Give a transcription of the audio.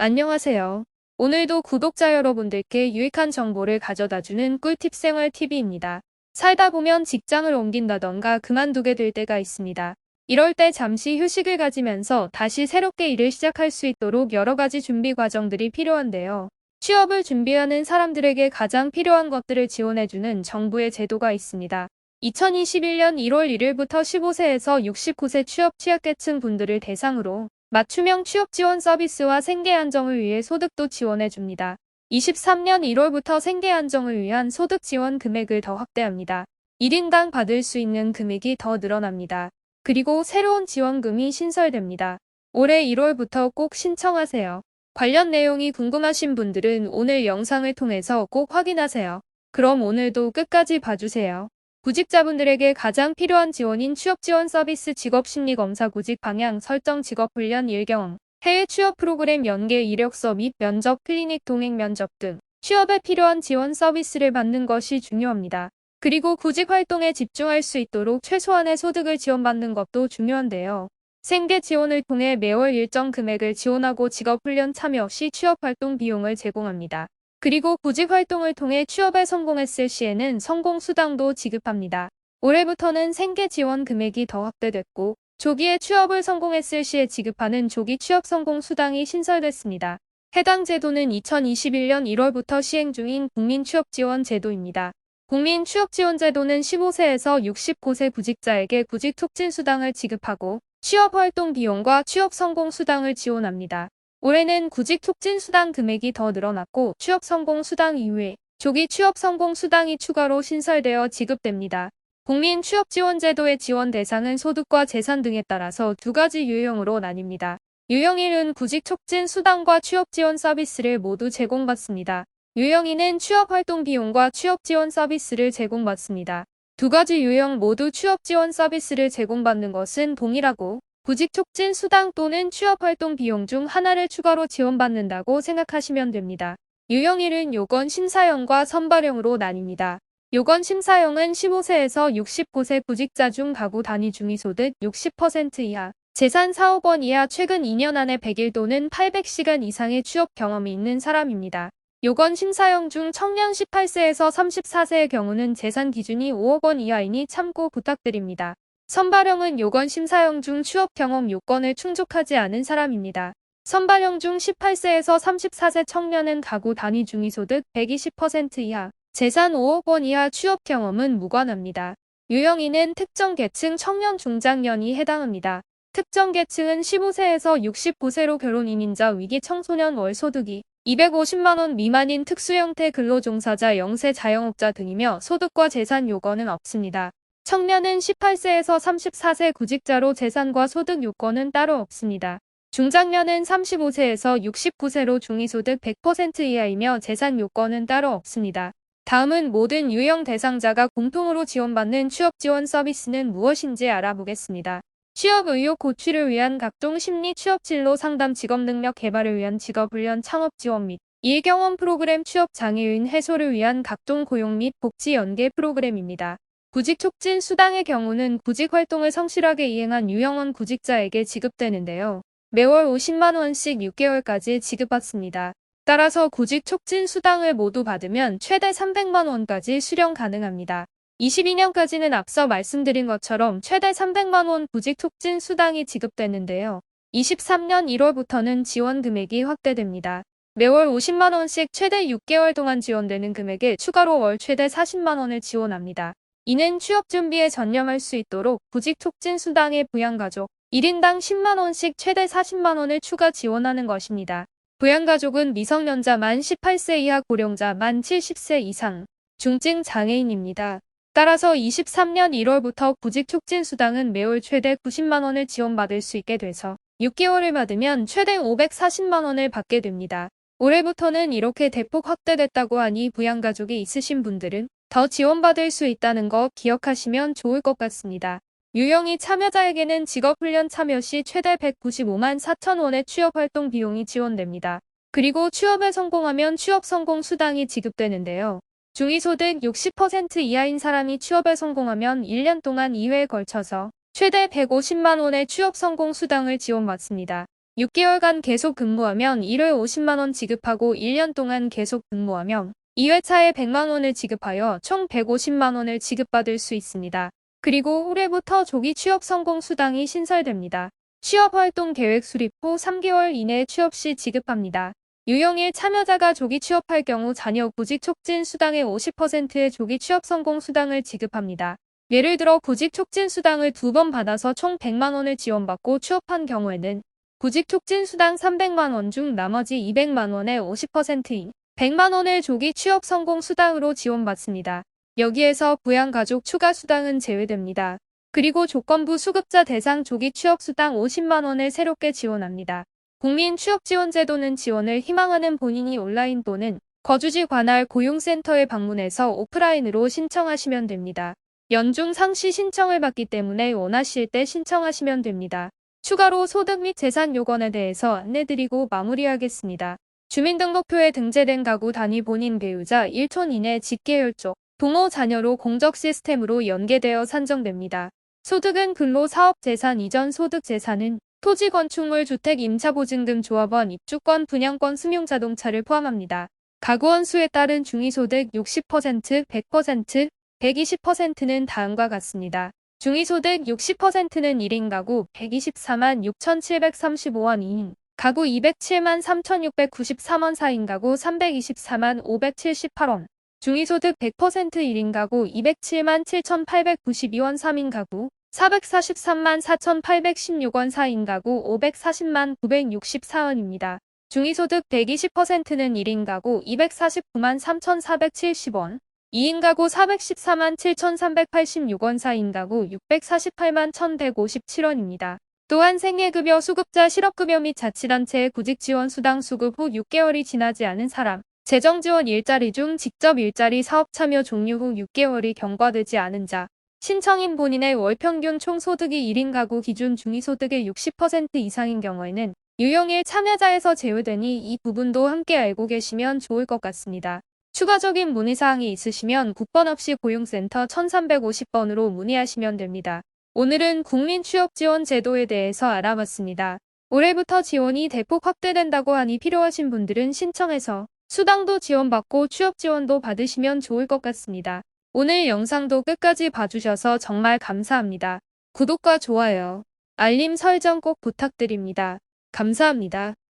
안녕하세요. 오늘도 구독자 여러분들께 유익한 정보를 가져다주는 꿀팁 생활 TV입니다. 살다 보면 직장을 옮긴다던가 그만두게 될 때가 있습니다. 이럴 때 잠시 휴식을 가지면서 다시 새롭게 일을 시작할 수 있도록 여러 가지 준비 과정들이 필요한데요. 취업을 준비하는 사람들에게 가장 필요한 것들을 지원해주는 정부의 제도가 있습니다. 2021년 1월 1일부터 15세에서 69세 취약계층 분들을 대상으로 맞춤형 취업 지원 서비스와 생계 안정을 위해 소득도 지원해 줍니다. 23년 1월부터 생계 안정을 위한 소득 지원 금액을 더 확대합니다. 1인당 받을 수 있는 금액이 더 늘어납니다. 그리고 새로운 지원금이 신설됩니다. 올해 1월부터 꼭 신청하세요. 관련 내용이 궁금하신 분들은 오늘 영상을 통해서 꼭 확인하세요. 그럼 오늘도 끝까지 봐주세요. 구직자분들에게 가장 필요한 지원인 취업지원 서비스 직업심리검사 구직 방향 설정 직업훈련 1경험 해외 취업 프로그램 연계 이력서 및 면접 클리닉 동행 면접 등 취업에 필요한 지원 서비스를 받는 것이 중요합니다. 그리고 구직 활동에 집중할 수 있도록 최소한의 소득을 지원받는 것도 중요한데요. 생계 지원을 통해 매월 일정 금액을 지원하고 직업훈련 참여 시 취업활동 비용을 제공합니다. 그리고 구직 활동을 통해 취업에 성공했을 시에는 성공수당도 지급합니다. 올해부터는 생계 지원 금액이 더 확대됐고 조기에 취업을 성공했을 시에 지급하는 조기 취업 성공 수당이 신설됐습니다. 해당 제도는 2021년 1월부터 시행 중인 국민취업지원 제도입니다. 국민취업지원제도는 15세에서 69세 구직자에게 구직 촉진 수당을 지급하고 취업 활동 비용과 취업 성공 수당을 지원합니다. 올해는 구직 촉진 수당 금액이 더 늘어났고 취업 성공 수당 이후에 조기 취업 성공 수당이 추가로 신설되어 지급됩니다. 국민 취업 지원 제도의 지원 대상은 소득과 재산 등에 따라서 두 가지 유형으로 나뉩니다. 유형 1은 구직 촉진 수당과 취업 지원 서비스를 모두 제공받습니다. 유형 2는 취업 활동 비용과 취업 지원 서비스를 제공받습니다. 두 가지 유형 모두 취업 지원 서비스를 제공받는 것은 동일하고 구직 촉진 수당 또는 취업활동 비용 중 하나를 추가로 지원받는다고 생각하시면 됩니다. 유형 1은 요건 심사형과 선발형으로 나뉩니다. 요건 심사형은 15세에서 69세 구직자 중 가구 단위 중위소득 60% 이하, 재산 4억 원 이하 최근 2년 안에 100일 또는 800시간 이상의 취업 경험이 있는 사람입니다. 요건 심사형 중 청년 18세에서 34세의 경우는 재산 기준이 5억 원 이하이니 참고 부탁드립니다. 선발형은 요건 심사형 중 취업 경험 요건을 충족하지 않은 사람입니다. 선발형 중 18세에서 34세 청년은 가구 단위 중위소득 120% 이하, 재산 5억 원 이하 취업 경험은 무관합니다. 유형 2는 특정 계층 청년 중장년이 해당합니다. 특정 계층은 15세에서 69세로 결혼 이민자 위기 청소년 월 소득이 250만원 미만인 특수형태 근로종사자 영세 자영업자 등이며 소득과 재산 요건은 없습니다. 청년은 18세에서 34세 구직자로 재산과 소득 요건은 따로 없습니다. 중장년은 35세에서 69세로 중위소득 100% 이하이며 재산 요건은 따로 없습니다. 다음은 모든 유형 대상자가 공통으로 지원받는 취업지원 서비스는 무엇인지 알아보겠습니다. 취업 의욕 고취를 위한 각종 심리 취업 진로 상담 직업 능력 개발을 위한 직업훈련 창업 지원 및 일경험 프로그램 취업 장애인 해소를 위한 각종 고용 및 복지 연계 프로그램입니다. 구직 촉진 수당의 경우는 구직 활동을 성실하게 이행한 유형원 구직자에게 지급되는데요. 매월 50만 원씩 6개월까지 지급받습니다. 따라서 구직 촉진 수당을 모두 받으면 최대 300만 원까지 수령 가능합니다. 22년까지는 앞서 말씀드린 것처럼 최대 300만 원 구직 촉진 수당이 지급되는데요. 23년 1월부터는 지원 금액이 확대됩니다. 매월 50만 원씩 최대 6개월 동안 지원되는 금액에 추가로 월 최대 40만 원을 지원합니다. 이는 취업 준비에 전념할 수 있도록 구직 촉진 수당의 부양가족 1인당 10만 원씩 최대 40만 원을 추가 지원하는 것입니다. 부양가족은 미성년자 만 18세 이하 고령자 만 70세 이상 중증 장애인입니다. 따라서 23년 1월부터 구직 촉진 수당은 매월 최대 90만 원을 지원받을 수 있게 돼서 6개월을 받으면 최대 540만 원을 받게 됩니다. 올해부터는 이렇게 대폭 확대됐다고 하니 부양가족이 있으신 분들은 더 지원받을 수 있다는 거 기억하시면 좋을 것 같습니다. 유형이 참여자에게는 직업훈련 참여 시 최대 195만 4천 원의 취업활동 비용이 지원됩니다. 그리고 취업에 성공하면 취업성공 수당이 지급되는데요. 중위소득 60% 이하인 사람이 취업에 성공하면 1년 동안 2회에 걸쳐서 최대 150만 원의 취업성공 수당을 지원받습니다. 6개월간 계속 근무하면 1회 50만원 지급하고 1년 동안 계속 근무하면 2회차에 100만원을 지급하여 총 150만원을 지급받을 수 있습니다. 그리고 올해부터 조기 취업 성공 수당이 신설됩니다. 취업활동 계획 수립 후 3개월 이내에 취업 시 지급합니다. 유용일 참여자가 조기 취업할 경우 자녀 구직 촉진 수당의 50%의 조기 취업 성공 수당을 지급합니다. 예를 들어 구직 촉진 수당을 2번 받아서 총 100만원을 지원받고 취업한 경우에는 구직 촉진 수당 300만원 중 나머지 200만원의 50%인 100만원을 조기 취업 성공 수당으로 지원받습니다. 여기에서 부양가족 추가 수당은 제외됩니다. 그리고 조건부 수급자 대상 조기 취업 수당 50만원을 새롭게 지원합니다. 국민 취업지원제도는 지원을 희망하는 본인이 온라인 또는 거주지 관할 고용센터에 방문해서 오프라인으로 신청하시면 됩니다. 연중 상시 신청을 받기 때문에 원하실 때 신청하시면 됩니다. 추가로 소득 및 재산 요건에 대해서 안내드리고 마무리하겠습니다. 주민등록표에 등재된 가구 단위 본인 배우자 1촌 이내 직계혈족, 부모 자녀로 공적 시스템으로 연계되어 산정됩니다. 소득은 근로사업재산 이전 소득 재산은 토지 건축물 주택 임차보증금 조합원 입주권 분양권 승용자동차를 포함합니다. 가구원 수에 따른 중위소득 60%, 100%, 120%는 다음과 같습니다. 중위소득 60%는 1인 가구 124만 6,735원 2인 가구 207만 3,693원 4인 가구 324만 578원 중위소득 100% 1인 가구 207만 7,892원 3인 가구 443만 4,816원 4인 가구 540만 964원입니다. 중위소득 120%는 1인 가구 249만 3,470원 2인 가구 414만 7,386원 4인 가구 648만 1,157원입니다. 또한 생계급여 수급자 실업급여 및 자치단체의 구직지원 수당 수급 후 6개월이 지나지 않은 사람, 재정지원 일자리 중 직접 일자리 사업 참여 종료 후 6개월이 경과되지 않은 자, 신청인 본인의 월평균 총소득이 1인 가구 기준 중위소득의 60% 이상인 경우에는 유용일 참여자에서 제외되니 이 부분도 함께 알고 계시면 좋을 것 같습니다. 추가적인 문의사항이 있으시면 국번 없이 고용센터 1350번으로 문의하시면 됩니다. 오늘은 국민취업지원제도에 대해서 알아봤습니다. 올해부터 지원이 대폭 확대된다고 하니 필요하신 분들은 신청해서 수당도 지원받고 취업지원도 받으시면 좋을 것 같습니다. 오늘 영상도 끝까지 봐주셔서 정말 감사합니다. 구독과 좋아요, 알림 설정 꼭 부탁드립니다. 감사합니다.